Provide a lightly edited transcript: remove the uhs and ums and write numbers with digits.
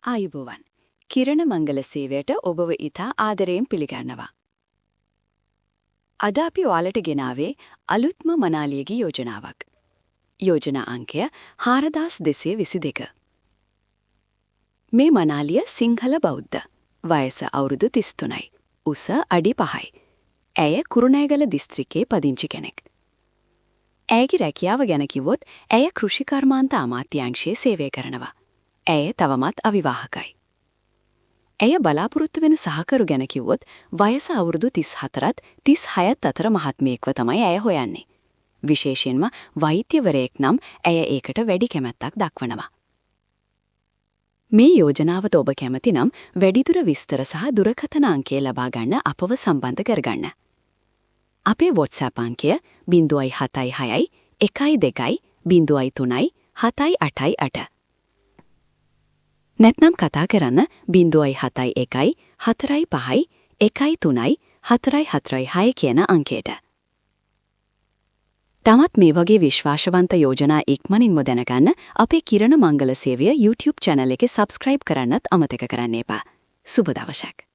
ආයුබෝවන්. කිරණ මංගල සේවයට ඔබව ඉතා ආදරයෙන් පිළිගන්නවා. අද අපි ඔයාලට ගෙනාවේ අලුත්ම මනාලියගේ යෝජනාවක්. යෝජනා අංකය 4222. මේ මනාලිය සිංහල බෞද්ධ. වයස අවුරුදු 33යි. උස අඩි 5යි. ඇය කුරුණෑගල දිස්ත්‍රික්කයේ පදිංචි කෙනෙක්. ඇයගේ රැකියාව ගැන කිව්වොත් ඇය කෘෂිකර්මාන්ත අමාත්‍යාංශයේ සේවය කරනවා. ඇය තවමත් අවිවාහකයි. ඇය බලාපොරොත්තු වෙන සහකරු ගැන කිව්වොත් වයස අවුරුදු 34ත් 36ත් අතර මහත්මියෙක්ව තමයි ඇය හොයන්නේ. විශේෂයෙන්ම වෛද්‍යවරයෙක් නම් ඇය ඒකට වැඩි කැමැත්තක් දක්වනවා. මේ යෝජනාවට ඔබ කැමති නම් වැඩිදුර විස්තර සහ දුරකථන අංකය ලබා ගන්න අපව සම්බන්ධ කරගන්න. අපේ WhatsApp අංකය 076 12 03 788. නැත්නම් කතා කරන්න 071 45 13 446 කියන අංකයට. තමත් මේ වගේ විශ්වාසවන්ත යෝජනා ඉක්මනින්ම දැනගන්න අපේ කිරණ මංගල සේවය YouTube channel එකේ subscribe කරන්නත් අමතක කරන්න එපා. සුබ දවසක්.